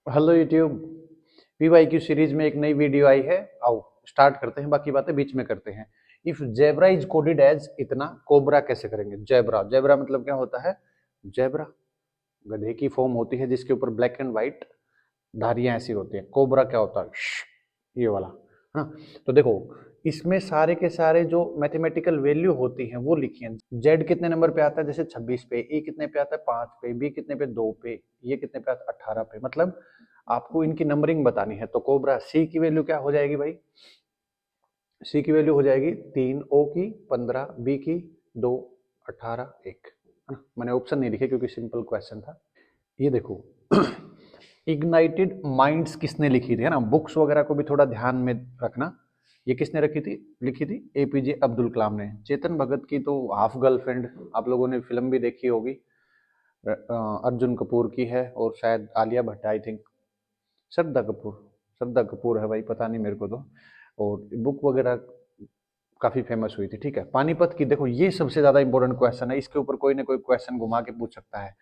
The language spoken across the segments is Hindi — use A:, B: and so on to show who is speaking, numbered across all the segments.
A: Hello YouTube. पीवाईक्यू सीरीज में एक नई वीडियो आई है। आओ स्टार्ट करते हैं, बाकी बातें बीच में करते हैं। If zebra is coded as इतना, कोबरा कैसे करेंगे? जेब्रा, जेब्रा मतलब क्या होता है? जेब्रा गधे की फॉर्म होती है जिसके ऊपर ब्लैक एंड व्हाइट धारियां ऐसी होती है। कोबरा क्या होता है? ये वाला है ना। तो देखो, इसमें सारे के सारे जो मैथमेटिकल वैल्यू होती हैं वो लिखी हैं। जेड कितने नंबर पे आता है? जैसे 26 पे। ई कितने पे आता है? 5 पे। बी कितने पे? 2 पे। ये कितने पे आता है? 18 पे। मतलब आपको इनकी नंबरिंग बतानी है। तो कोबरा सी की वैल्यू क्या हो जाएगी भाई? सी की वैल्यू हो जाएगी 3, ओ की 15, बी की 2, 18, 1, है ना। मैंने ऑप्शन नहीं लिखे क्योंकि सिंपल क्वेश्चन था। ये देखो, इग्नाइटेड माइंड्स किसने लिखी थी, है ना। बुक्स वगैरह को भी थोड़ा ध्यान में रखना। ये किसने रखी थी, लिखी थी? एपीजे अब्दुल कलाम ने। चेतन भगत की तो हाफ गर्लफ्रेंड आप लोगों ने फिल्म भी देखी होगी, अर्जुन कपूर की है, और शायद आलिया भट्ट, आई थिंक। श्रद्धा कपूर, श्रद्धा कपूर है भाई, पता नहीं मेरे को तो। और बुक वगैरह काफी फेमस हुई थी। ठीक है, पानीपत की देखो, ये सबसे ज्यादा इंपॉर्टेंट क्वेश्चन है। इसके ऊपर कोई ना कोई क्वेश्चन घुमा के पूछ सकता है।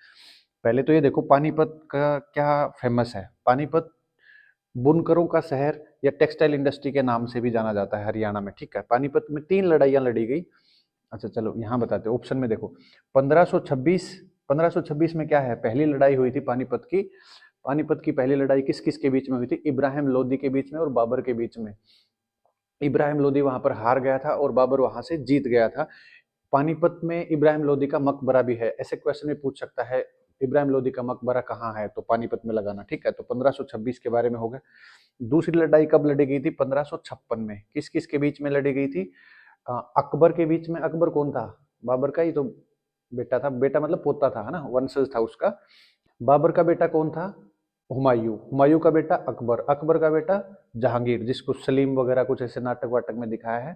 A: पहले तो ये देखो, पानीपत का क्या फेमस है? पानीपत बुनकरों का शहर या टेक्सटाइल इंडस्ट्री के नाम से भी जाना जाता है हरियाणा में। ठीक है, पानीपत में 3 लड़ाइयां लड़ी गई। अच्छा चलो यहाँ बताते हैं, ऑप्शन में देखो। 1526, 1526 में क्या है? पहली लड़ाई हुई थी पानीपत की। पानीपत की पहली लड़ाई किस किस के बीच में हुई थी? इब्राहिम लोदी के बीच में और बाबर के बीच में। इब्राहिम लोदी वहां पर हार गया था और बाबर वहां से जीत गया था। पानीपत में इब्राहिम लोदी का मकबरा भी है। ऐसे क्वेश्चन में पूछ सकता है, इब्राहिम लोदी का मकबरा कहाँ है? तो पानीपत में लगाना। ठीक है, तो 1526 के बारे में हो गया। दूसरी लड़ाई कब लड़ी गई थी? 1556 में। किस किस के बीच में लड़ी गई थी? अकबर के बीच में। अकबर कौन था? बाबर का ही तो बेटा था। बेटा मतलब पोता था, है ना, वंशज था उसका। बाबर का बेटा कौन था? हुमायूं। हुमायूं का बेटा अकबर। अकबर का बेटा जहांगीर, जिसको सलीम वगैरह कुछ ऐसे नाटक वाटक में दिखाया है।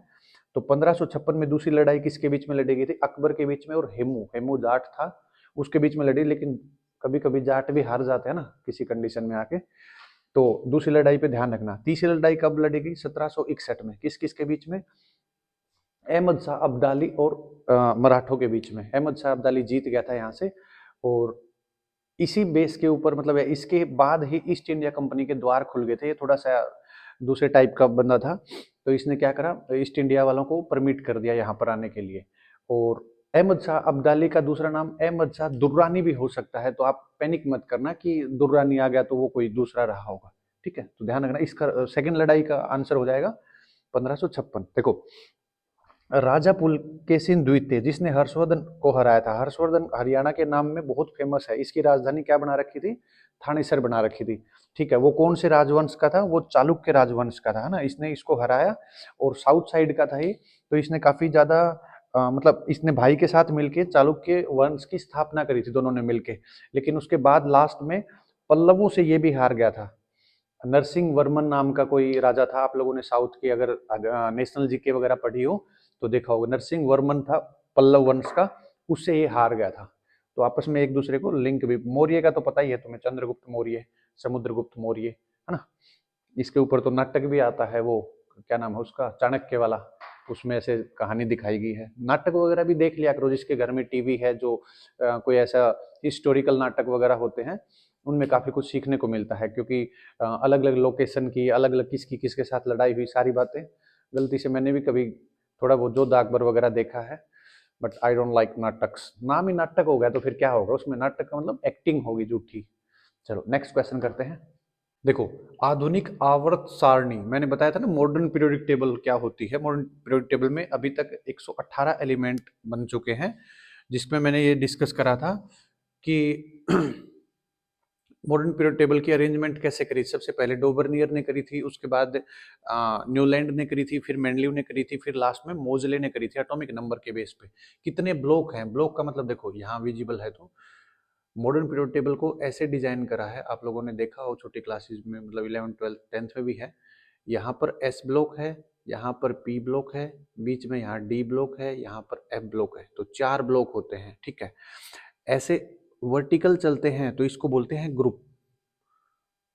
A: तो 1556 में दूसरी लड़ाई किसके बीच में लड़ी गई थी? अकबर के बीच में और हेमू, हेमू जाट था, उसके बीच में लड़ी। लेकिन कभी कभी जाट भी हार जाते हैं ना किसी कंडीशन में आके। तो दूसरी लड़ाई पे ध्यान रखना। तीसरी लड़ाई कब लड़ी गई? 1761 में। किस किस के बीच में? अहमद शाह अब्दाली और मराठों के बीच में। अहमद शाह अब्दाली जीत गया था यहाँ से। और इसी बेस के ऊपर, मतलब इसके बाद ही ईस्ट इंडिया कंपनी के द्वार खुल गए थे। ये थोड़ा सा दूसरे टाइप का बंदा था, तो इसने क्या करा, ईस्ट इंडिया वालों को परमिट कर दिया यहाँ पर आने के लिए। और अहमद शाह अब्दाली का दूसरा नाम अहमद शाह दुर्रानी भी हो सकता है, तो आप पैनिक मत करना कि दुर्रानी आ गया तो वो कोई दूसरा रहा होगा। ठीक है, तो ध्यान रखना। इसका सेकंड लड़ाई का आंसर हो जाएगा 1556। देखो, राजा पुलकेशिन द्वितीय जिसने हर्षवर्धन को हराया था। हर्षवर्धन हरियाणा के नाम में बहुत फेमस है। इसकी राजधानी क्या बना रखी थी? थानेसर बना रखी थी। ठीक है, वो कौन से राजवंश का था? वो चालुक्य राजवंश का था, है ना। इसने इसको हराया और साउथ साइड का था ये। तो इसने काफी ज्यादा मतलब इसने भाई के साथ मिलके चालुक्य वंश की स्थापना करी थी, दोनों ने मिलके। लेकिन उसके बाद लास्ट में पल्लवों से ये भी हार गया था। नरसिंह वर्मन नाम का कोई राजा था। आप लोगों ने साउथ की अगर नेशनल जीके वगैरह पढ़ी हो तो देखा होगा, नरसिंह वर्मन था पल्लव वंश का, उससे ये हार गया था। तो आपस में एक दूसरे को लिंक भी, मौर्य का तो पता ही है तुम्हें, चंद्रगुप्त मौर्य, समुद्रगुप्त मौर्य, है ना। इसके ऊपर तो नाटक भी आता है, वो क्या नाम है उसका, चाणक्य वाला। उसमें ऐसे कहानी दिखाई गई है। नाटक वगैरह भी देख लिया करो, जिसके घर में टीवी है, जो कोई ऐसा हिस्टोरिकल नाटक वगैरह होते हैं, उनमें काफी कुछ सीखने को मिलता है। क्योंकि अलग अलग लोकेशन की, अलग अलग किसकी किसके साथ लड़ाई हुई, सारी बातें। गलती से मैंने भी कभी थोड़ा बहुत जोधा अकबर वगैरह देखा है, बट आई डोंट लाइक नाटक्स। नाम ही नाटक हो गया तो फिर क्या होगा उसमें? नाटक का मतलब एक्टिंग होगी झूठी। चलो नेक्स्ट क्वेश्चन करते हैं। देखो, आधुनिक आवर्त सारणी, मैंने बताया था ना मॉडर्न पीरियोडिक टेबल क्या होती है। मॉडर्न पीरियोडिक टेबल में अभी तक 118 एलिमेंट बन चुके हैं, जिसमें मैंने ये डिस्कस करा था कि मॉडर्न पीरियड टेबल की अरेंजमेंट कैसे करी। सबसे पहले डोबर्नियर ने करी थी, उसके बाद न्यूलैंड ने करी थी, फिर मेंडलीव ने करी थी, फिर लास्ट में मोजले ने करी थी एटॉमिक नंबर के बेस पे। कितने ब्लॉक हैं? ब्लॉक का मतलब देखो यहाँ विजिबल है। तो मॉडर्न पीरियड टेबल को ऐसे डिजाइन करा है, आप लोगों ने देखा हो छोटी क्लासेस में, मतलब 11 12 10th में भी है। यहाँ पर एस ब्लॉक है, यहाँ पर पी ब्लॉक है, बीच में यहाँ डी ब्लॉक है, यहाँ पर एफ ब्लॉक है। तो 4 ब्लॉक होते हैं। ठीक है, ऐसे वर्टिकल चलते हैं तो इसको बोलते हैं ग्रुप।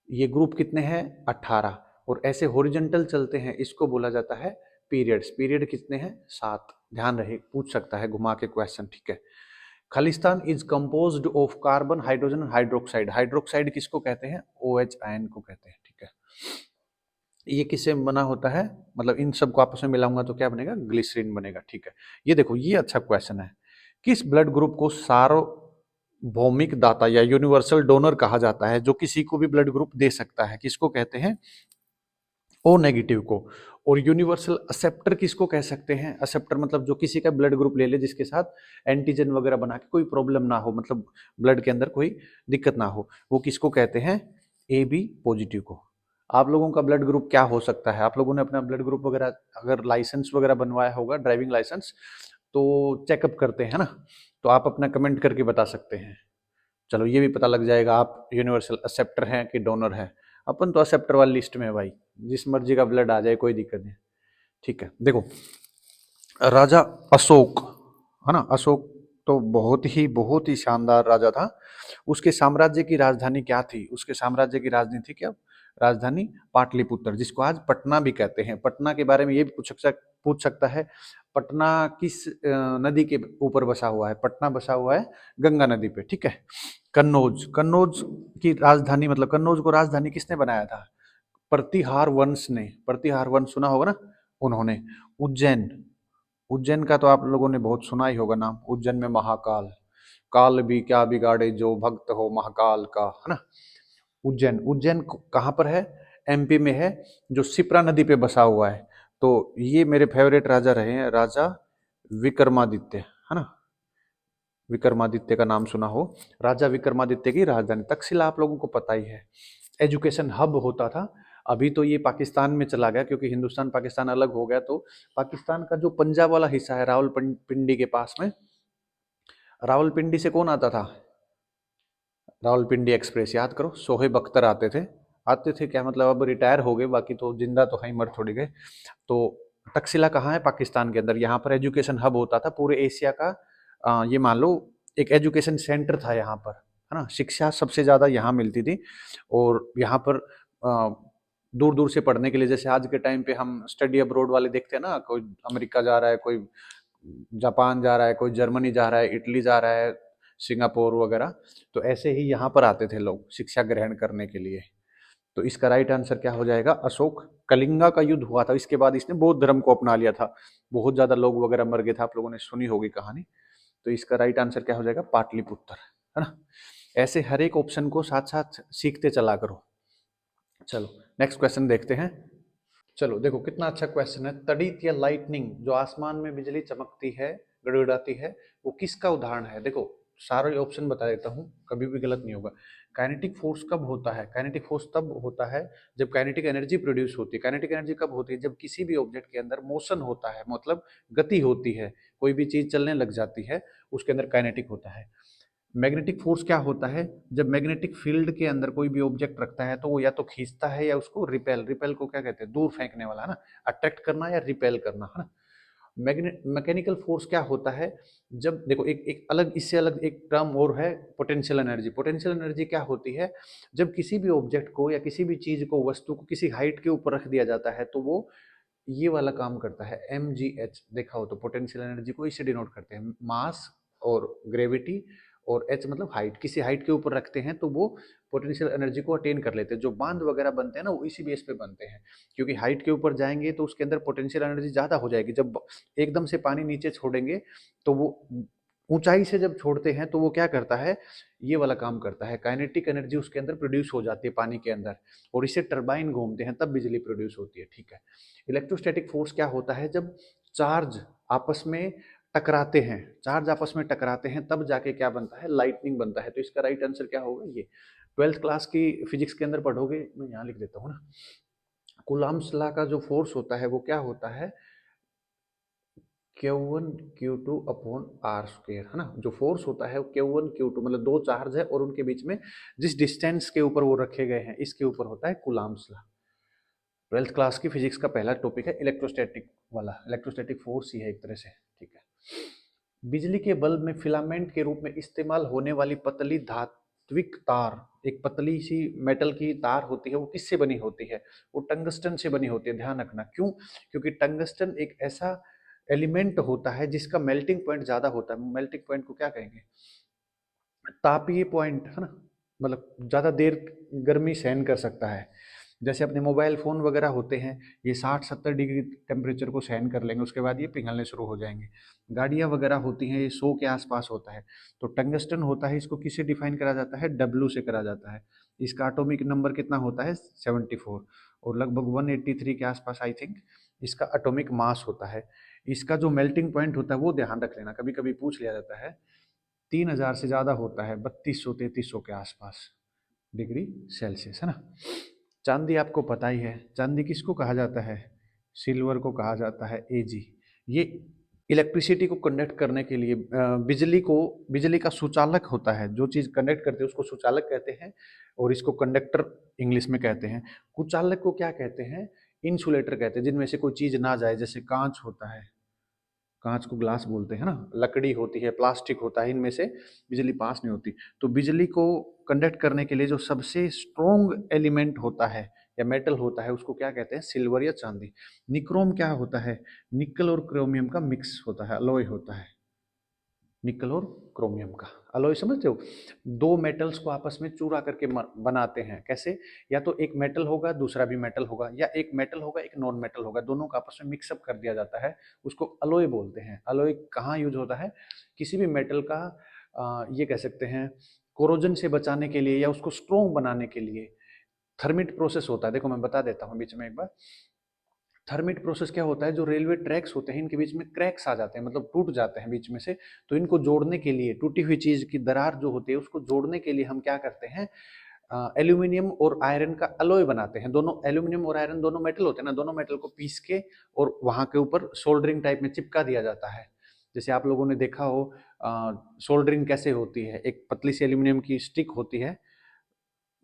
A: ये ग्रुप कितने हैं? 18। और ऐसे हॉरिजॉन्टल चलते हैं, इसको बोला जाता है पीरियड्स। पीरियड कितने हैं? 7। ध्यान रहे, पूछ सकता है घुमा के क्वेश्चन। ठीक है, Khalistan is composed of carbon, hydrogen, hydroxide. Hydroxide किसको कहते हैं? OH आयन को कहते हैं, ठीक है। ये किससे बना होता है? मतलब इन सबको आपस में मिलाऊंगा तो क्या बनेगा? ग्लिसरीन बनेगा, ठीक है। ये देखो, ये अच्छा क्वेश्चन है। किस ब्लड ग्रुप को सार्वभौमिक दाता या यूनिवर्सल डोनर कहा जाता है, जो किसी को भी ब्लड ग्रुप दे सकता है? किसको कहते हैं? ओ नेगेटिव को। और यूनिवर्सल एक्सेप्टर किसको कह सकते हैं? एक्सेप्टर मतलब जो किसी का ब्लड ग्रुप ले ले जिसके साथ एंटीजन वगैरह बना के कोई प्रॉब्लम ना हो, मतलब ब्लड के अंदर कोई दिक्कत ना हो, वो किसको कहते हैं? AB पॉजिटिव को। आप लोगों का ब्लड ग्रुप क्या हो सकता है? आप लोगों ने अपना ब्लड ग्रुप वगैरह अगर लाइसेंस वगैरह बनवाया होगा, ड्राइविंग लाइसेंस, तो चेकअप करते हैं ना, तो आप अपना कमेंट करके बता सकते हैं। चलो ये भी पता लग जाएगा आप यूनिवर्सल एक्सेप्टर हैं कि डोनर हैं। अपन तो एक्सेप्टर वाली लिस्ट में है भाई, जिस मर्जी का ब्लड आ जाए कोई दिक्कत नहीं, ठीक है। देखो, राजा अशोक, है ना, अशोक तो बहुत ही शानदार राजा था। उसके साम्राज्य की राजधानी क्या थी? उसके साम्राज्य की राजधानी थी क्या? राजधानी पाटलिपुत्र, जिसको आज पटना भी कहते हैं। पटना के बारे में ये भी पूछ सकता है, पटना किस नदी के ऊपर बसा हुआ है? पटना बसा हुआ है गंगा नदी पे, ठीक है। कन्नौज, कन्नौज की राजधानी, मतलब कन्नौज को राजधानी किसने बनाया था? प्रतिहार वंश ने। प्रतिहार वंश सुना होगा ना, उन्होंने। उज्जैन, उज्जैन का तो आप लोगों ने बहुत सुना ही होगा नाम। उज्जैन में महाकाल, काल भी क्या बिगाड़े जो भक्त हो महाकाल का, है ना। उज्जैन, उज्जैन कहाँ पर है? MP में है, जो शिप्रा नदी पे बसा हुआ है। तो ये मेरे फेवरेट राजा रहे हैं, राजा विक्रमादित्य, है ना। विक्रमादित्य का नाम सुना हो। राजा विक्रमादित्य की राजधानी तक्षशिला आप लोगों को पता ही है। एजुकेशन हब होता था। अभी तो ये पाकिस्तान में चला गया, क्योंकि हिंदुस्तान पाकिस्तान अलग हो गया। तो पाकिस्तान का जो पंजाब वाला हिस्सा है, रावलपिंडी के पास में, रावलपिंडी से कौन आता था? रावलपिंडी एक्सप्रेस, याद करो, सोहेब अख्तर आते थे। आते थे क्या मतलब, अब रिटायर हो गए, बाकी तो जिंदा तो है, मर थोड़ी गए। तो तक्षशिला कहाँ है? पाकिस्तान के अंदर। यहाँ पर एजुकेशन हब होता था पूरे एशिया का। ये मान लो एक एजुकेशन सेंटर था यहाँ पर, है ना। शिक्षा सबसे ज़्यादा यहाँ मिलती थी। और यहाँ पर दूर दूर से पढ़ने के लिए, जैसे आज के टाइम पे हम स्टडी अब्रोड वाले देखते हैं ना, कोई अमेरिका जा रहा है, कोई जापान जा रहा है, कोई जर्मनी जा रहा है, इटली जा रहा है, सिंगापुर वगैरह। तो ऐसे ही यहाँ पर आते थे लोग शिक्षा ग्रहण करने के लिए। तो इसका राइट आंसर क्या हो जाएगा? अशोक। कलिंगा का युद्ध हुआ था, इसके बाद इसने बौद्ध धर्म को अपना लिया था। बहुत ज्यादा लोग वगैरह मर गए थे, आप लोगों ने सुनी होगी कहानी। तो इसका राइट आंसर क्या हो जाएगा? पाटलिपुत्र, है ना। ऐसे हर एक ऑप्शन को साथ साथ सीखते चला करो। चलो नेक्स्ट क्वेश्चन देखते हैं। चलो देखो कितना अच्छा क्वेश्चन है। तड़ित या लाइटनिंग, जो आसमान में बिजली चमकती है, गड़गड़ाती है, वो किसका उदाहरण है? देखो सारे ऑप्शन बता देता हूँ, कभी भी गलत नहीं होगा। काइनेटिक फोर्स कब होता है? काइनेटिक फोर्स तब होता है जब काइनेटिक एनर्जी प्रोड्यूस होती है। काइनेटिक एनर्जी कब होती है? जब किसी भी ऑब्जेक्ट के अंदर मोशन होता है, मतलब गति होती है, कोई भी चीज चलने लग जाती है, उसके अंदर काइनेटिक होता है। मैग्नेटिक फोर्स क्या होता है? जब मैग्नेटिक फील्ड के अंदर कोई भी ऑब्जेक्ट रखता है तो वो या तो खींचता है या उसको रिपेल, रिपेल को क्या कहते हैं? दूर फेंकने वाला, है ना। अट्रैक्ट करना या रिपेल करना, है ना। मैकेनिकल फोर्स क्या होता है? जब देखो एक एक अलग, इससे अलग एक टर्म और है, पोटेंशियल एनर्जी। पोटेंशियल एनर्जी क्या होती है? जब किसी भी ऑब्जेक्ट को या किसी भी चीज को, वस्तु को किसी हाइट के ऊपर रख दिया जाता है, तो वो ये वाला काम करता है, MgH। देखा हो तो पोटेंशियल एनर्जी को इससे डिनोट करते हैं, मास और ग्रेविटी, और H मतलब हाइट। किसी हाइट के ऊपर रखते हैं तो वो पोटेंशियल एनर्जी को अटेन कर लेते हैं। जो बांध वगैरह बनते हैं ना, वो इसी बेस पे बनते हैं, क्योंकि हाइट के ऊपर जाएंगे तो उसके अंदर पोटेंशियल एनर्जी ज़्यादा हो जाएगी। जब एकदम से पानी नीचे छोड़ेंगे तो वो ऊंचाई से जब छोड़ते हैं तो वो क्या करता है? ये वाला काम करता है, काइनेटिक एनर्जी उसके अंदर प्रोड्यूस हो जाती है पानी के अंदर, और इससे टरबाइन घूमते हैं, तब बिजली प्रोड्यूस होती है, ठीक है। इलेक्ट्रोस्टैटिक फोर्स क्या होता है? जब चार्ज आपस में टकराते हैं, चार्ज आपस में टकराते हैं, तब जाके क्या बनता है? लाइटनिंग बनता है। तो इसका राइट आंसर क्या होगा? ये 12th क्लास की फिजिक्स के अंदर पढ़ोगे, मैं यहाँ लिख देता हूँ ना। कूलम्ब्स लॉ का जो फोर्स होता है वो क्या होता है? Q1 Q2 upon are square, है ना। जो फोर्स होता है वो Q1 Q2, मतलब दो चार्ज है और उनके बीच में जिस डिस्टेंस के ऊपर वो रखे गए हैं, इसके ऊपर होता है कूलम्ब्स लॉ। 12th क्लास की फिजिक्स का पहला टॉपिक है इलेक्ट्रोस्टैटिक वाला। इलेक्ट्रोस्टैटिक फोर्स ही है एक तरह से, ठीक है। बिजली के बल्ब में फिलामेंट के रूप में इस्तेमाल होने वाली पतली धात्विक तार, एक पतली सी मेटल की तार होती है, वो किससे बनी होती है? वो टंगस्टन से बनी होती है। ध्यान रखना, क्यों? क्योंकि टंगस्टन एक ऐसा एलिमेंट होता है जिसका मेल्टिंग पॉइंट ज्यादा होता है, मेल्टिंग पॉइंट को क्या कहेंगे, तापीय पॉइंट, है ना, मतलब ज्यादा देर गर्मी सहन कर सकता है। जैसे अपने मोबाइल फोन वगैरह होते हैं, ये 60-70 डिग्री टेम्परेचर को सहन कर लेंगे, उसके बाद ये पिघलने शुरू हो जाएंगे। गाड़ियां वगैरह होती हैं, ये 100 के आसपास होता है। तो टंगस्टन होता है, इसको किससे डिफाइन करा जाता है, डब्ल्यू से करा जाता है। इसका एटॉमिक नंबर कितना होता है, 74, और लगभग 183 के आसपास आई थिंक इसका एटॉमिक मास होता है। इसका जो मेल्टिंग पॉइंट होता है वो ध्यान रख लेना, कभी कभी पूछ लिया जाता है, 3000 से ज़्यादा होता है, 3200-3300 के आसपास डिग्री सेल्सियस, है ना। चांदी आपको पता ही है, चांदी किसको कहा जाता है, सिल्वर को कहा जाता है एजी। ये इलेक्ट्रिसिटी को कंडक्ट करने के लिए बिजली का सुचालक होता है, जो चीज़ कंडक्ट करते हैं उसको सुचालक कहते हैं, और इसको कंडक्टर इंग्लिश में कहते हैं। कुचालक को क्या कहते हैं, इंसुलेटर कहते हैं, जिनमें से कोई चीज़ ना जाए, जैसे कांच होता है, कांच को ग्लास बोलते हैं ना, लकड़ी होती है, प्लास्टिक होता है, इनमें से बिजली पास नहीं होती। तो बिजली को कंडक्ट करने के लिए जो सबसे स्ट्रॉन्ग एलिमेंट होता है या मेटल होता है उसको क्या कहते हैं, सिल्वर या चांदी। निक्रोम क्या होता है, निकल और क्रोमियम का मिक्स होता है, अलॉय होता है, निकल और क्रोमियम का अलॉय, समझते हो। दो मेटल्स को आपस में चूरा करके बनाते हैं, कैसे, या तो एक मेटल होगा दूसरा भी मेटल होगा, या एक मेटल होगा एक नॉन मेटल होगा, दोनों का आपस में मिक्सअप कर दिया जाता है, उसको अलॉय बोलते हैं। अलॉय कहाँ यूज होता है, किसी भी मेटल का ये कह सकते हैं कोरोजन से बचाने के लिए या उसको स्ट्रॉन्ग बनाने के लिए। थर्मिट प्रोसेस होता है, देखो मैं बता देता हूँ बीच में एक बार। थर्मिट प्रोसेस क्या होता है, जो रेलवे ट्रैक्स होते हैं इनके बीच में क्रैक्स आ जाते हैं, मतलब टूट जाते हैं बीच में से, तो इनको जोड़ने के लिए, टूटी हुई चीज की दरार जो होती है उसको जोड़ने के लिए हम क्या करते हैं, एल्यूमिनियम और आयरन का अलॉय बनाते हैं। दोनों एल्यूमिनियम और आयरन दोनों मेटल होते हैं ना, दोनों मेटल को पीस के और वहां के ऊपर सोल्डरिंग टाइप में चिपका दिया जाता है। जैसे आप लोगों ने देखा हो सोल्डरिंग कैसे होती है, एक पतली सी एल्यूमिनियम की स्टिक होती है,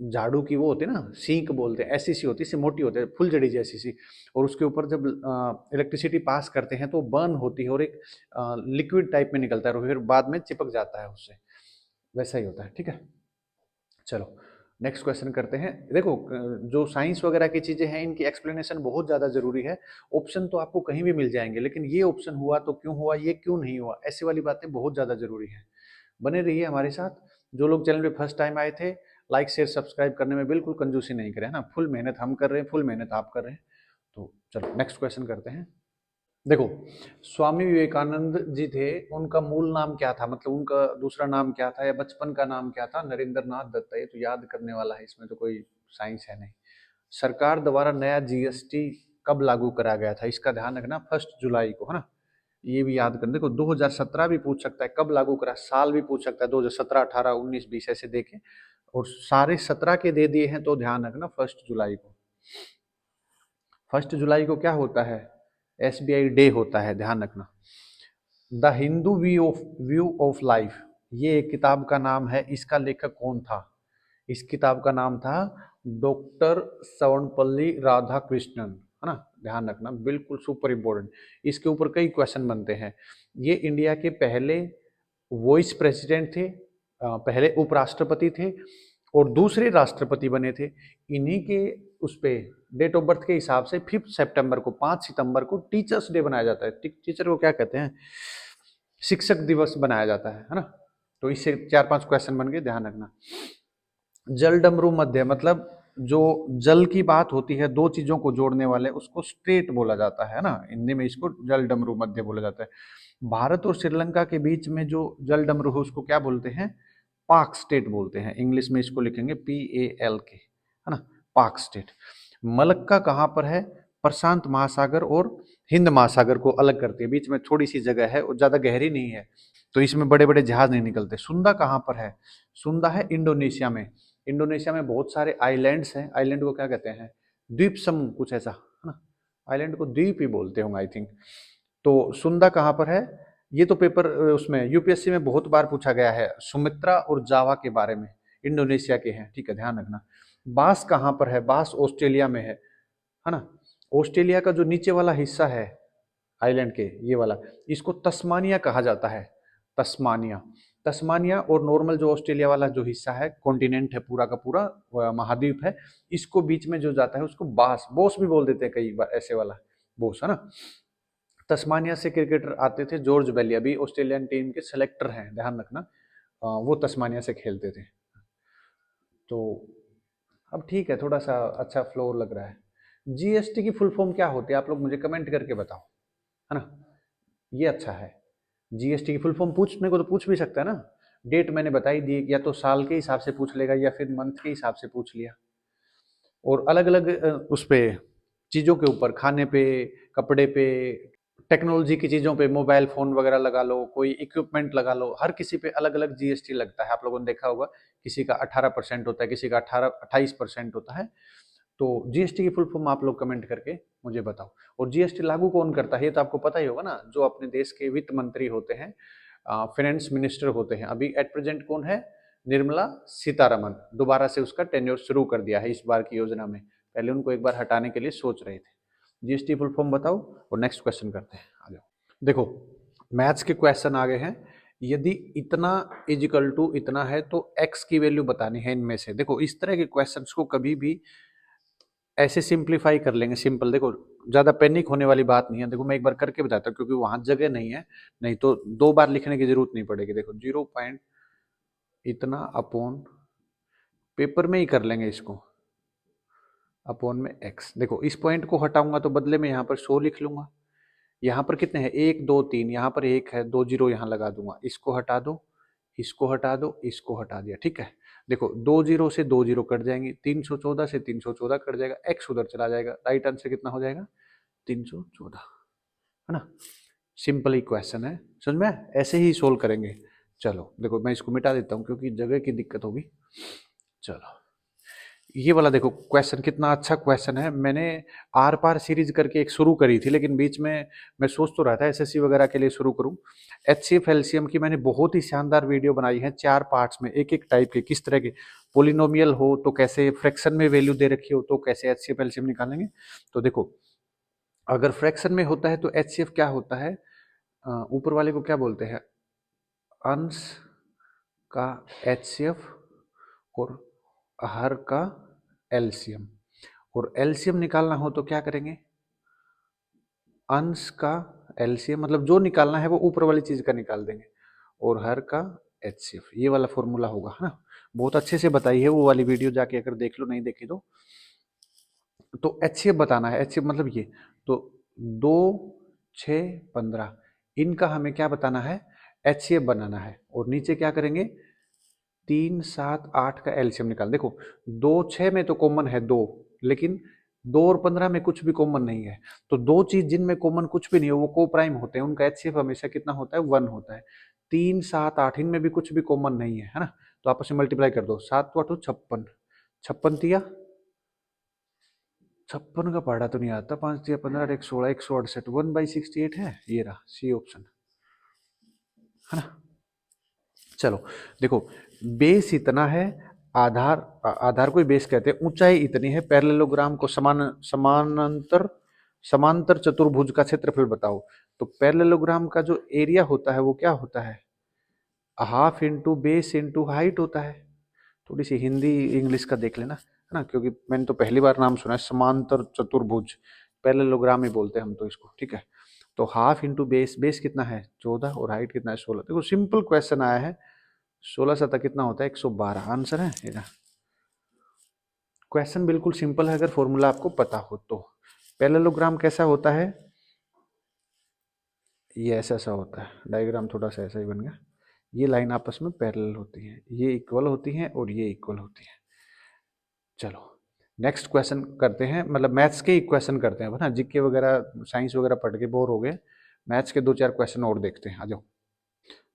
A: झाड़ू की वो होती है ना, सींक बोलते हैं, ऐसी सी होती है, मोटी होती है, फुलझड़ी जैसी सी, और उसके ऊपर जब इलेक्ट्रिसिटी पास करते हैं तो बर्न होती है और एक लिक्विड टाइप में निकलता है और फिर बाद में चिपक जाता है उससे, वैसा ही होता है, ठीक है। चलो नेक्स्ट क्वेश्चन करते हैं। देखो जो साइंस वगैरह की चीजें हैं इनकी एक्सप्लेनेशन बहुत ज्यादा जरूरी है। ऑप्शन तो आपको कहीं भी मिल जाएंगे, लेकिन ये ऑप्शन हुआ तो क्यों हुआ, ये क्यों नहीं हुआ, ऐसी वाली बातें बहुत ज्यादा जरूरी है। बने रहिए हमारे साथ। जो लोग चैनल पे फर्स्ट टाइम आए थे, लाइक शेयर सब्सक्राइब करने में बिल्कुल कंजूसी नहीं करें, है ना। फुल मेहनत हम कर रहे हैं, फुल मेहनत आप कर रहे हैं। तो चलो नेक्स्ट क्वेश्चन करते हैं। देखो स्वामी विवेकानंद जी थे, उनका मूल नाम क्या था, मतलब उनका दूसरा नाम क्या था या बचपन का नाम क्या था, नरेंद्र नाथ दत्त। ये तो याद करने वाला है, इसमें तो कोई साइंस है नहीं। सरकार द्वारा नया जीएसटी कब लागू करा गया था, इसका ध्यान रखना, 1 जुलाई को, है ना। ये भी याद कर, देखो 2017 भी पूछ सकता है, कब लागू करा, साल भी पूछ सकता है, 2017, 18, 19, 20 ऐसे देखें, और सारे 17 के दे दिए हैं तो ध्यान रखना 1 जुलाई को। 1 जुलाई को क्या होता है, एसबीआई डे होता है, ध्यान रखना। The Hindu view of life, ये एक किताब का नाम है, इसका लेखक कौन था, इस किताब का नाम था डॉक्टर सर्वपल्ली राधाकृष्णन, है ना। ध्यान रखना, बिल्कुल सुपर इम्पोर्टेंट, इसके ऊपर कई क्वेश्चन बनते हैं। ये इंडिया के पहले वाइस प्रेसिडेंट थे, पहले उपराष्ट्रपति थे और दूसरे राष्ट्रपति बने थे। इन्हीं के उस पे डेट ऑफ बर्थ के हिसाब से 5 सितंबर को, 5 सितंबर को टीचर्स डे बनाया जाता है। टीचर को क्या कहते हैं, शिक्षक दिवस बनाया जाता है ना। तो इससे 4-5 क्वेश्चन बन गए, ध्यान रखना। जल डमरू मध्य, मतलब जो जल की बात होती है, दो चीजों को जोड़ने वाले, उसको स्ट्रेट बोला जाता है ना, हिंदी में इसको जल डमरू मध्य बोला जाता है। भारत और श्रीलंका के बीच में जो जल डमरू है उसको क्या बोलते हैं, पाक स्टेट बोलते हैं, इंग्लिश में इसको लिखेंगे PALK, है ना, पाक स्टेट। मलक्का कहाँ पर है, प्रशांत महासागर और हिंद महासागर को अलग करती है, बीच में थोड़ी सी जगह है और ज्यादा गहरी नहीं है, तो इसमें बड़े बड़े जहाज नहीं निकलते। सुंदा कहाँ पर है, सुंदा है इंडोनेशिया में। इंडोनेशिया में बहुत सारे आइलैंड्स हैं, आइलैंड को क्या कहते हैं, द्वीप समूह, कुछ ऐसा, है ना। आइलैंड को द्वीप ही बोलते होंगे आई थिंक। तो सुंदा कहाँ पर है, ये तो पेपर उसमें यूपीएससी में बहुत बार पूछा गया है, सुमित्रा और जावा के बारे में, इंडोनेशिया के हैं, ठीक है, ध्यान रखना। बास कहाँ पर है, बास ऑस्ट्रेलिया में है ना। ऑस्ट्रेलिया का जो नीचे वाला हिस्सा है आइलैंड के, ये वाला, इसको तस्मानिया कहा जाता है, तस्मानिया। तस्मानिया और नॉर्मल जो ऑस्ट्रेलिया वाला जो हिस्सा है, कॉन्टिनेंट है पूरा का पूरा, महाद्वीप है, इसको बीच में जो जाता है उसको बास, बोस भी बोल देते हैं कई बार, ऐसे वाला बोस, है ना। तस्मानिया से क्रिकेटर आते थे, जॉर्ज बेली, अभी ऑस्ट्रेलियन टीम के सेलेक्टर हैं, ध्यान रखना। वो तस्मानिया से खेलते थे। तो अब ठीक है, थोड़ा सा अच्छा फ्लो लग रहा है। जीएसटी की फुल फॉर्म क्या होती है, आप लोग मुझे कमेंट करके बताओ, है ना। ये अच्छा है। जीएसटी की फुल फॉर्म पूछने को तो पूछ भी सकता है ना। डेट मैंने बताई दी, या तो साल के हिसाब से पूछ लेगा या फिर मंथ के हिसाब से पूछ लिया। और अलग अलग उस पे चीज़ों के ऊपर, खाने पे, कपड़े पे, टेक्नोलॉजी की चीज़ों पे, मोबाइल फ़ोन वगैरह लगा लो, कोई इक्विपमेंट लगा लो, हर किसी पे अलग अलग जीएसटी लगता है। आप लोगों ने देखा होगा, किसी का 18% होता है, किसी का 28% होता है। तो जीएसटी की फुल फॉर्म आप लोग कमेंट करके मुझे बताओ। और जीएसटी लागू कौन करता है, ये तो आपको पता ही होगा ना, जो अपने देश के वित्त मंत्री होते हैं, फाइनेंस मिनिस्टर होते हैं। अभी एट प्रेजेंट कौन है, निर्मला सीतारमन। दोबारा से उसका टेन्योर शुरू कर दिया है इस बार की योजना में, पहले उनको एक बार हटाने के लिए सोच रहे थे। जीएसटी फुल फॉर्म बताओ और नेक्स्ट क्वेश्चन करते हैं, आ जाओ। देखो, मैथ्स के क्वेश्चन आ गए हैं। यदि इतना इजिकल टू इतना है तो एक्स की वैल्यू बतानी है इनमें से। देखो, इस तरह के क्वेश्चंस को कभी भी ऐसे सिंप्लीफाई कर लेंगे, सिंपल। देखो, ज्यादा पैनिक होने वाली बात नहीं है। देखो, मैं एक बार करके बताता हूँ, क्योंकि वहां जगह नहीं है, नहीं तो 2 बार लिखने की जरूरत नहीं पड़ेगी। देखो, 0 पॉइंट इतना अपॉन, पेपर में ही कर लेंगे इसको, अपॉन में एक्स। देखो, इस पॉइंट को हटाऊंगा तो बदले में यहाँ पर 100 लिख लूंगा। यहाँ पर कितने हैं, 1 2 3, यहाँ पर 1 है, 2 जीरो यहाँ लगा दूंगा। इसको हटा दो, इसको हटा दो, इसको हटा दिया, ठीक है। देखो, 2 जीरो से 2 जीरो कट जाएंगे, 314 से 314 कट जाएगा, एक्स उधर चला जाएगा, राइट आंसर कितना हो जाएगा, 314, है ना। सिंपल ही क्वेश्चन है, समझ में। ऐसे ही सोल्व करेंगे। चलो देखो, मैं इसको मिटा देता हूँ क्योंकि जगह की दिक्कत होगी। चलो, ये वाला देखो क्वेश्चन, कितना अच्छा क्वेश्चन है। मैंने आर पार सीरीज करके एक शुरू करी थी, लेकिन बीच में मैं सोच तो रहा था एसएससी वगैरह के लिए शुरू करूं। एचसीएफ एलसीएम की मैंने बहुत ही शानदार वीडियो बनाई है, 4 पार्ट्स में, एक एक टाइप के, किस तरह के पोलिनोमियल हो तो कैसे, फ्रैक्शन में वैल्यू दे रखी हो तो कैसे एचसीएफ एलसीएम निकालेंगे। तो देखो, अगर फ्रैक्शन में होता है तो एचसीएफ क्या होता है, ऊपर वाले को क्या बोलते हैं, अंश का एचसीएफ और हर का एलसीएम। और एलसीएम निकालना हो तो क्या करेंगे, अंश का एलसीएम, मतलब जो निकालना है वो ऊपर वाली चीज का निकाल देंगे, और हर का एचसीएफ। ये वाला फॉर्मूला होगा, है ना। बहुत अच्छे से बताई है वो वाली वीडियो, जाके अगर देख लो, नहीं देखी तो एचसीएफ बताना है। एचसीएफ मतलब ये, तो 2 6 15, इनका हमें क्या बताना है, एचसीएफ बनाना है। और नीचे क्या करेंगे, 3 7 8 का एलसीएम निकाल। देखो, 2 6 में तो कॉमन है 2, लेकिन 2 और 15 में कुछ भी कॉमन नहीं है। तो दो चीज जिनमें कॉमन कुछ भी नहीं है वो को प्राइम होते हैं, उनका एचसीएफ हमेशा कितना होता है, 1 होता है। 3 7 8 इनमें भी कुछ भी कॉमन नहीं है ना। तो आपस में मल्टीप्लाई कर दो, 7 8 56, 56 तिया 56 का पढ़ा तो नहीं आता, 5 तिया 15, 1 16, 168, 1/68 है। ये रहा सी ऑप्शन, है ना। चलो देखो, बेस इतना है, आधार, आधार को ही बेस कहते हैं, ऊंचाई इतनी है, पैरेललोग्राम को समानांतर समांतर चतुर्भुज का क्षेत्रफल बताओ। तो पैरेललोग्राम का जो एरिया होता है वो क्या होता है, half into base into height होता है। थोड़ी सी हिंदी इंग्लिश का देख लेना, है ना, क्योंकि मैंने तो पहली बार नाम सुना है, समांतर चतुर्भुज, पैरेललोग्राम ही बोलते हैं हम तो इसको, ठीक है। तो हाफ इंटू बेस, बेस कितना है 14 और हाइट कितना है 16। देखो, सिंपल क्वेश्चन आया है। 16 सतह कितना होता है, 112, आंसर है ये। क्वेश्चन बिल्कुल सिंपल है अगर फॉर्मूला आपको पता हो तो। पैरेललोग्राम कैसा होता है, ये ऐसा सा होता है, डायग्राम थोड़ा सा ऐसा ही बन गया। ये लाइन आपस में पैरेलल होती है, ये इक्वल होती है और ये इक्वल होती है। चलो नेक्स्ट क्वेश्चन करते हैं, मतलब मैथ्स के इक्वेशन करते हैं, है ना। जीके वगैरह साइंस वगैरह पढ़ के बोर हो गए, मैथ्स के 2 4 क्वेश्चन और देखते हैं, आ जाओ।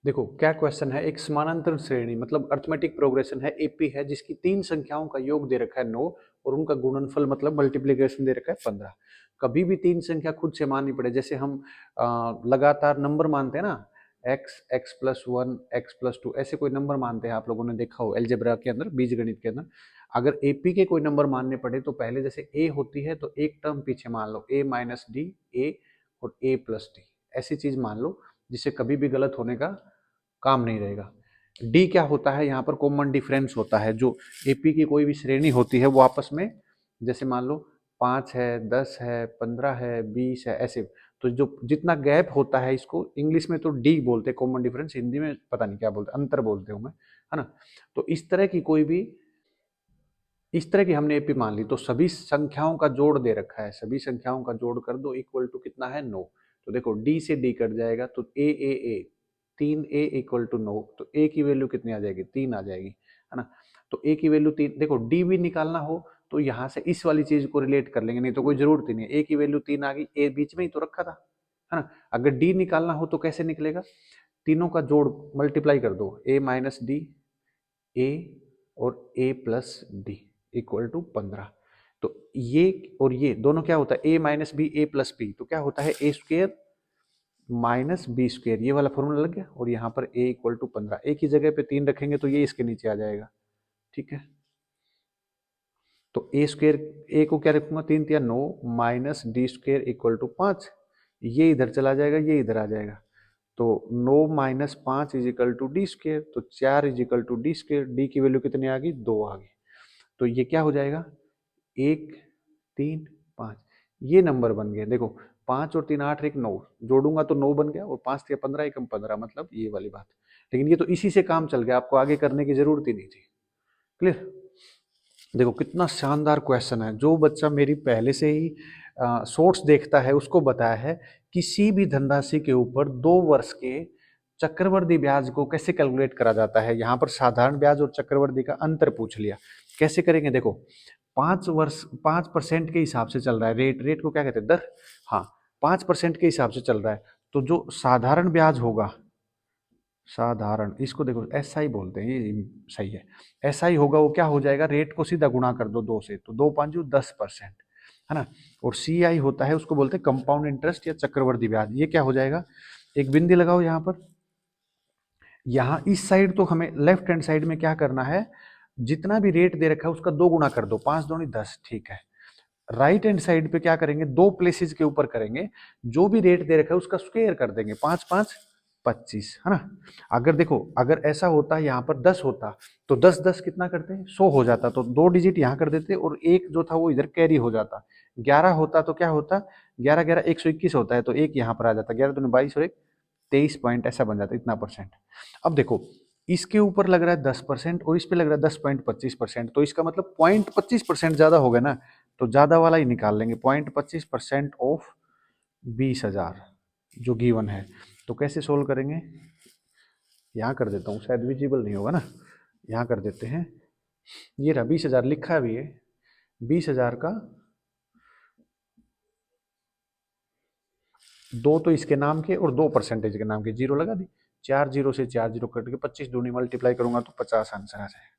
A: देखो क्या क्वेश्चन है, एक समानांतर श्रेणी मतलब अर्थमेटिक प्रोग्रेशन है, एपी है, जिसकी 3 संख्याओं का योग दे रखा है 9 और उनका गुणनफल मतलब मल्टीप्लीकेशन दे रखा है 15। कभी भी 3 संख्या खुद से माननी पड़े, जैसे हम लगातार नंबर मानते हैं ना, x, x plus 1, x plus 2, ऐसे कोई नंबर मानते हैं, आप लोगों ने देखा हो एलजेब्रा के अंदर, बीजगणित के अंदर। अगर एपी के कोई नंबर मानने पड़े तो पहले जैसे ए होती है तो एक टर्म पीछे मान लो, ए माइनस डी, ए और ए प्लस डी, ऐसी चीज मान लो जिससे कभी भी गलत होने का काम नहीं रहेगा। डी क्या होता है, यहाँ पर कॉमन डिफरेंस होता है। जो एपी की कोई भी श्रेणी होती है वो आपस में, जैसे मान लो 5 है, 10 है, 15 है, 20 है, ऐसे, तो जो जितना गैप होता है, इसको इंग्लिश में तो डी बोलते हैं, कॉमन डिफरेंस, हिंदी में पता नहीं क्या बोलते, अंतर बोलते हूँ मैं, है ना। तो इस तरह की हमने एपी मान ली, तो सभी संख्याओं का जोड़ दे रखा है, सभी संख्याओं का जोड़ कर दो इक्वल टू कितना है 9। तो देखो डी से डी कट जाएगा तो ए 3a इक्वल टू 9, तो ए की वैल्यू कितनी आ जाएगी 3 आ जाएगी, है ना। तो ए की वैल्यू 3, देखो डी भी निकालना हो तो यहाँ से इस वाली चीज को रिलेट कर लेंगे, नहीं तो कोई जरूरत ही नहीं है। ए की वैल्यू 3 आ गई, ए बीच में ही तो रखा था, है ना। अगर डी निकालना हो तो कैसे निकलेगा, तीनों का जोड़ मल्टीप्लाई कर दो, ए माइनस डी, ए और ए प्लस डी इक्वल टू 15। तो ये और ये दोनों क्या होता है, ए माइनस बी ए प्लस बी, तो क्या होता है ए स्क्वेयर माइनस बी स्क्वेयर, ये वाला फॉर्मूला लग गया। और यहाँ पर ए इक्वल टू 15, ए की जगह पे 3 रखेंगे तो ये इसके नीचे आ जाएगा, ठीक है। तो ए स्क्वेयर, ए को क्या रखूंगा 3 या 9 minus d square equal to 5, ये इधर चला जाएगा, ये इधर आ जाएगा। तो 9 minus 5 is equal to d square, तो 4 is equal to d square, d की वैल्यू कितनी आ गई 2 आ गई। तो ये क्या हो जाएगा 1 3 5, ये नंबर बन गए। देखो 5 और 3 8 1 9 जोड़ूंगा तो 9 बन गया, और 5 या 15 एकम 15, मतलब ये वाली बात। लेकिन ये तो इसी से काम चल गया, आपको आगे करने की जरूरत ही नहीं थी। क्लियर। देखो कितना शानदार क्वेश्चन है, जो बच्चा मेरी पहले से ही शॉर्ट्स देखता है उसको बताया है किसी भी धनराशि के ऊपर 2 वर्ष के चक्रवृद्धि ब्याज को कैसे कैलकुलेट करा जाता है। यहाँ पर साधारण ब्याज और चक्रवृद्धि का अंतर पूछ लिया, कैसे करेंगे। देखो 5 वर्ष 5% के हिसाब से चल रहा है, रेट को क्या कहते हैं दर, हाँ 5% के हिसाब से चल रहा है। तो जो साधारण ब्याज होगा, साधारण, इसको देखो एसआई बोलते हैं, ये सही है, एसआई होगा वो क्या हो जाएगा, रेट को सीधा गुणा कर दो 2 से, तो 2 5 10%, है ना। और सीआई होता है, उसको बोलते हैं कंपाउंड इंटरेस्ट या चक्रवृद्धि ब्याज। ये क्या हो जाएगा, एक बिंदी लगाओ यहाँ पर, यहाँ इस साइड तो हमें लेफ्ट हैंड साइड में क्या करना है, जितना भी रेट दे रखा है उसका 2 गुना कर दो, 5 दूनी 10, ठीक है। राइट हैंड साइड पे क्या करेंगे, 2 प्लेसेस के ऊपर करेंगे, जो भी रेट दे रखा है उसका स्क्वायर कर देंगे, 5 5 25, है ना। अगर देखो अगर ऐसा होता है यहाँ पर 10 होता तो 10 10 कितना करते हैं 100 हो जाता, तो 2 डिजिट यहाँ कर देते और एक जो था वो इधर कैरी हो जाता। 11 होता तो क्या होता, 11 11 121 होता है, तो एक यहाँ पर आ जाता, 11 दूनी 22 और 1 23 पॉइंट, ऐसा बन जाता, इतना परसेंट। अब देखो इसके ऊपर लग रहा है 10% और इस पे लग रहा है 10.25%, तो इसका मतलब 0.25% ज्यादा हो गया ना, तो ज्यादा वाला ही निकाल लेंगे, 0.25% ऑफ 20,000 जो गिवन है। तो कैसे सोल्व करेंगे, यहाँ कर देता हूँ, शायद विजिबल नहीं होगा ना, यहाँ कर देते हैं। ये रहा 20,000 लिखा भी है, 20,000 का 2 तो इसके नाम के और 2 परसेंटेज के नाम के, जीरो लगा दी, 4 जीरो से 4 जीरो कट के 25 दूनी मल्टीप्लाई करूंगा तो 50 आंसर आ जाए।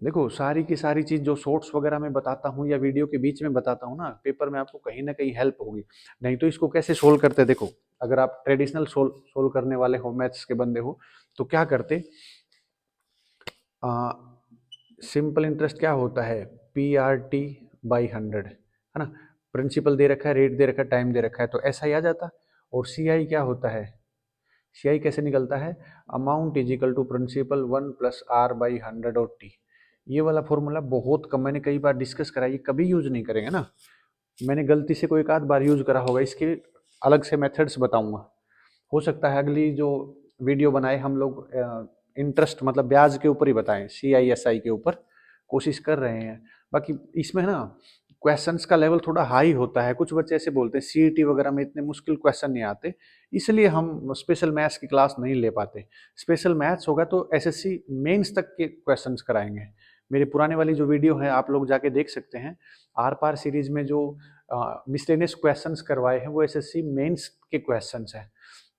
A: देखो सारी की सारी चीज जो शॉर्ट्स वगैरह में बताता हूँ या वीडियो के बीच में बताता हूँ ना, पेपर में आपको कहीं ना कहीं हेल्प होगी। नहीं तो इसको कैसे सोल्व करते, देखो अगर आप ट्रेडिशनल सोल्व करने वाले हो, मैथ्स के बंदे हो, तो क्या करते, सिंपल इंटरेस्ट क्या होता है, PRT/100, है ना। प्रिंसिपल दे रखा है, रेट दे रखा है, टाइम दे रखा है, तो ऐसा ही आ जाता। और CI क्या होता है, CI कैसे निकलता है, amount is equal to principal 1 + R/100 और T। ये वाला फॉर्मूला बहुत कम, मैंने कई बार डिस्कस करा, ये कभी यूज नहीं करेंगे ना, मैंने गलती से कोई एक आध बार यूज करा होगा, इसके अलग से मेथड्स बताऊंगा। हो सकता है अगली जो वीडियो बनाए हम लोग इंटरेस्ट मतलब ब्याज के ऊपर ही बताएं, CISI के ऊपर कोशिश कर रहे हैं। बाकी इसमें ना क्वेश्चंस का लेवल थोड़ा हाई होता है, कुछ बच्चे ऐसे बोलते हैं CET वगैरह में इतने मुश्किल क्वेश्चन नहीं आते, इसलिए हम स्पेशल मैथ्स की क्लास नहीं ले पाते। स्पेशल मैथ्स होगा तो SSC मेंस तक के क्वेश्चंस कराएंगे। मेरी पुराने वाली जो वीडियो है आप लोग जाके देख सकते हैं, आर पार सीरीज में जो मिसलेनियस क्वेश्चंस करवाए हैं वो SSC मेंस के क्वेश्चंस हैं।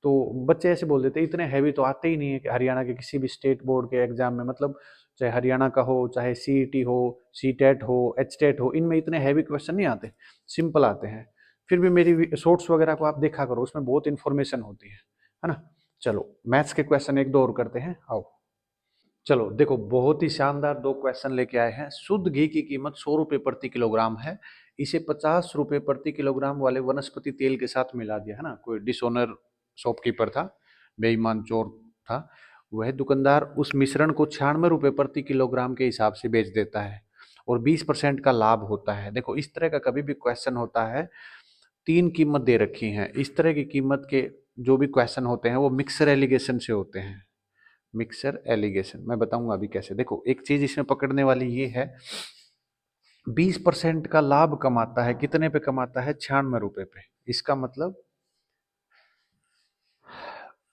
A: तो बच्चे ऐसे बोल देते इतने हैवी तो आते ही नहीं है कि हरियाणा के किसी भी स्टेट बोर्ड के एग्जाम में, मतलब चाहे हरियाणा का हो, चाहे CET हो, CTET हो, HTET हो, इनमें इतने हैवी क्वेश्चन नहीं आते, सिंपल आते हैं। फिर भी मेरी शॉर्ट्स वगैरह को आप देखा करो, उसमें बहुत इन्फॉर्मेशन होती है ना। चलो मैथ्स के क्वेश्चन एक दो और करते हैं, आओ। चलो देखो बहुत ही शानदार 2 क्वेश्चन लेके आए हैं। शुद्ध घी की कीमत 100 रुपये प्रति किलोग्राम है, इसे 50 रुपये प्रति किलोग्राम वाले वनस्पति तेल के साथ मिला दिया, है ना। कोई डिसऑनर शॉपकीपर था, बेईमान चोर था, वह दुकानदार उस मिश्रण को 96 रुपये प्रति किलोग्राम के हिसाब से बेच देता है और 20% का लाभ होता है। देखो इस तरह का कभी भी क्वेश्चन होता है तीन कीमत दे रखी हैं। इस तरह की कीमत के जो भी क्वेश्चन होते हैं वो मिक्सर एलिगेशन से होते हैं। मिक्सर एलिगेशन मैं बताऊंगा अभी कैसे। देखो एक चीज इसमें पकड़ने वाली ये है, 20% का लाभ कमाता है, कितने पे कमाता है? 96 रुपए पे। इसका मतलब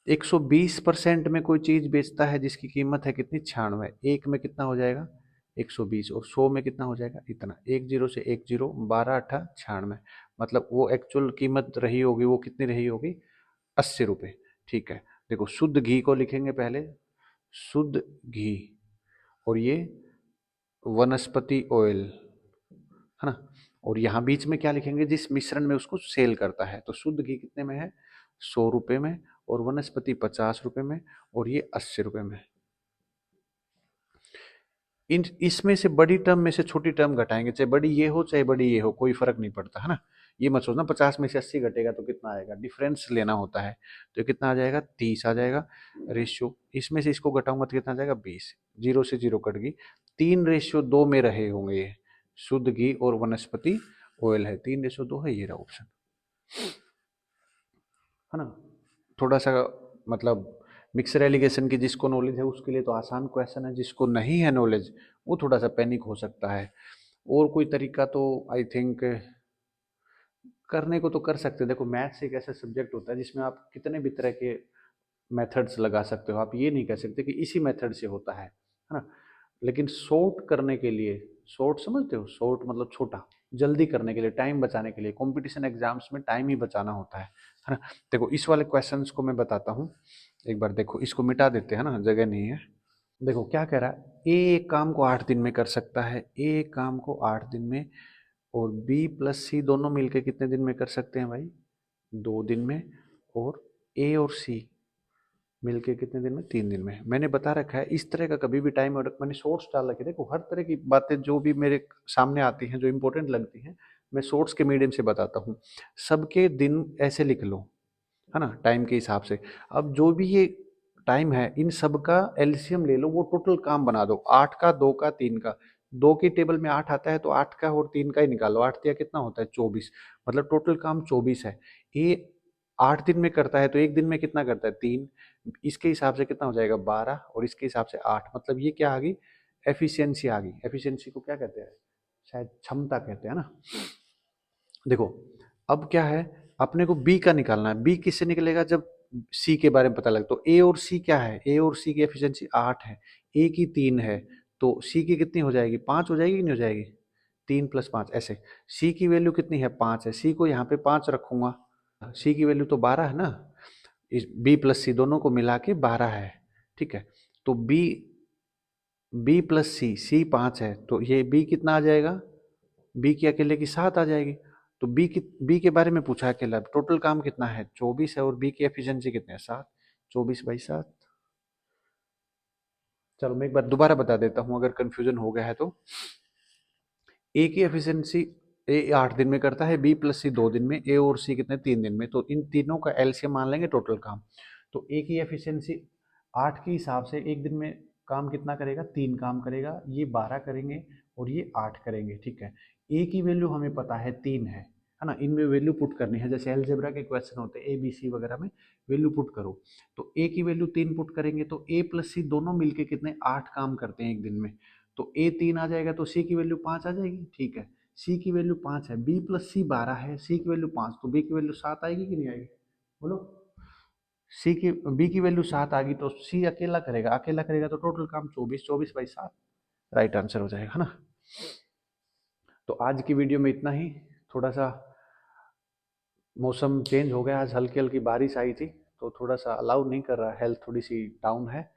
A: 120% में कोई चीज बेचता है जिसकी कीमत है कितनी? 96। एक में कितना हो जाएगा? 120। और 100 में कितना हो जाएगा? इतना। एक जीरो से एक जीरो, 12 अट्ठा 96। मतलब वो एक्चुअल कीमत रही होगी वो कितनी रही होगी? 80 रुपये। ठीक है। देखो शुद्ध घी को लिखेंगे पहले, शुद्ध घी, और ये वनस्पति ऑयल, है ना। और यहाँ बीच में क्या लिखेंगे? जिस मिश्रण में उसको सेल करता है। तो शुद्ध घी कितने में है? 100 रुपये में, और वनस्पति 50 रुपये में, और ये 80 रुपये में। इन इसमें से बड़ी टर्म में से छोटी टर्म घटाएंगे, चाहे बड़ी ये हो चाहे बड़ी ये हो, कोई फर्क नहीं पड़ता, है ना। ये मत सोचना 50 में से 80 घटेगा तो कितना आएगा, डिफरेंस लेना होता है। तो कितना आ जाएगा? 30 आ जाएगा रेशियो। इसमें से इसको घटाऊंगा तो कितना आ जाएगा? 20। जीरो से जीरो कट गई। 3:2 में रहे होंगे ये। शुद्ध घी और वनस्पति ऑयल है, 3:2 है, ये रहा ऑप्शन, है ना। थोड़ा सा मतलब मिक्सर एलिगेशन की जिसको नॉलेज है उसके लिए तो आसान क्वेश्चन है, जिसको नहीं है नॉलेज वो थोड़ा सा पैनिक हो सकता है। और कोई तरीका तो आई थिंक करने को तो कर सकते हैं। देखो मैथ्स एक ऐसा सब्जेक्ट होता है जिसमें आप कितने भी तरह के मेथड्स लगा सकते हो। आप ये नहीं कह सकते कि इसी मेथड से होता है ना। लेकिन शॉर्ट करने के लिए, शॉर्ट समझते हो? शॉर्ट मतलब छोटा, जल्दी करने के लिए, टाइम बचाने के लिए। कंपटीशन एग्जाम्स में टाइम ही बचाना होता है ना। देखो इस वाले क्वेश्चंस को मैं बताता हूँ एक बार। देखो इसको मिटा देते हैं ना, जगह नहीं है। देखो क्या कह रहा है, ए एक काम को 8 दिन में कर सकता है, ए एक काम को 8 दिन में, और बी प्लस सी दोनों मिलके कितने दिन में कर सकते हैं भाई? 2 दिन में। और ए और सी मिलके कितने दिन में? 3 दिन में। मैंने बता रखा है इस तरह का कभी भी टाइम, और मैंने शॉर्ट्स डाल रखे। देखो हर तरह की बातें जो भी मेरे सामने आती हैं जो इंपॉर्टेंट लगती हैं मैं शॉर्ट्स के मीडियम से बताता हूँ। सबके दिन ऐसे लिख लो, है ना, टाइम के हिसाब से। अब जो भी ये टाइम है इन सब का एलसीएम ले लो, वो टोटल काम बना दो। 8 का, 2 का, 3 का। 2 की टेबल में 8 आता है तो 8 का और 3 का ही निकालो। 8 दिया कितना होता है? 24। मतलब टोटल काम 24 है। ये 8 दिन में करता है तो एक दिन में कितना करता है? 3। इसके हिसाब से कितना हो जाएगा? 12। और इसके हिसाब से 8। मतलब ये क्या आ गई? एफिशिएंसी आ गई। एफिशिएंसी को क्या कहते हैं? शायद क्षमता कहते हैं ना। देखो अब क्या है, अपने को बी का निकालना है। बी किससे निकलेगा? जब सी के बारे में पता लगे। तो ए और सी क्या है? ए और सी की एफिशिएंसी 8 है, ए की 3 है, तो सी की कितनी हो जाएगी? 5 हो जाएगी कि नहीं हो जाएगी? 3 + 5 ऐसे। सी की वैल्यू कितनी है? 5 है। सी को यहाँ पे 5 रखूंगा। सी की वैल्यू तो 12 है ना। इस बी प्लस सी दोनों को मिला के 12 है। ठीक है। तो बी बी प्लस सी, सी 5 है तो ये बी कितना आ जाएगा? बी की अकेले की 7 आ जाएगी। तो बी के बारे में पूछा है अकेला। टोटल काम कितना है? 24 है, और बी की एफिशिएंसी कितने हैं? 7। 24/7। चलो मैं एक बार दोबारा बता देता हूँ अगर कंफ्यूजन हो गया है तो। ए की एफिशिएंसी, ए 8 दिन में करता है, बी प्लस सी 2 दिन में, ए और सी कितने? 3 दिन में। तो इन तीनों का एलसीएम मान लेंगे टोटल काम। तो ए की एफिशिएंसी 8 के हिसाब से एक दिन में काम कितना करेगा? 3 काम करेगा। ये 12 करेंगे और ये 8 करेंगे। ठीक है। ए की वैल्यू हमें पता है 3 है ना। इनमें वैल्यू पुट करनी है, जैसे अलजेब्रा के क्वेश्चन होते हैं ए बी सी वगैरह में वैल्यू पुट करो। तो ए की वैल्यू 3 पुट करेंगे तो ए प्लस सी दोनों मिलके कितने? 8 काम करते हैं एक दिन में। तो ए 3 आ जाएगा तो सी की वैल्यू 5 आ जाएगी। ठीक है। सी की वैल्यू 5 है, बी प्लस सी 12 है, सी की वैल्यू 5, तो बी की वैल्यू 7 आएगी कि नहीं आएगी? बोलो। सी की बी की वैल्यू 7 आ गई तो सी अकेला करेगा, अकेला करेगा तो टोटल काम 24, 24/7 राइट आंसर हो जाएगा, है ना। तो आज की वीडियो में इतना ही। थोड़ा सा मौसम चेंज हो गया, आज हल्की हल्की बारिश आई थी तो थोड़ा सा अलाउ नहीं कर रहा, हेल्थ थोड़ी सी डाउन है।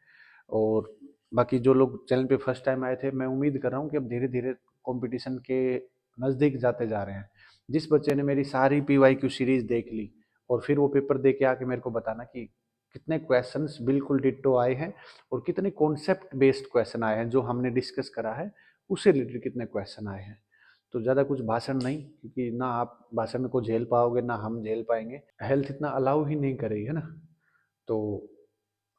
A: और बाकी जो लोग चैनल पे फर्स्ट टाइम आए थे, मैं उम्मीद कर रहा हूँ कि अब धीरे धीरे कंपटीशन के नज़दीक जाते जा रहे हैं। जिस बच्चे ने मेरी सारी PYQ सीरीज देख ली और फिर वो पेपर दे के आके मेरे को बताना कि कितने क्वेश्चंस बिल्कुल डिट्टो आए हैं और कितने कॉन्सेप्ट बेस्ड क्वेश्चन आए हैं, जो हमने डिस्कस करा है उससे रिलेटेड कितने क्वेश्चन आए हैं। तो ज़्यादा कुछ भाषण नहीं, क्योंकि ना आप भाषण को झेल पाओगे ना हम झेल पाएंगे, हेल्थ इतना अलाउ ही नहीं करेगी, है ना। तो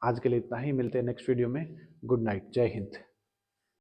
A: आज के लिए इतना ही, मिलते हैं नेक्स्ट वीडियो में। गुड नाइट, जय हिंद।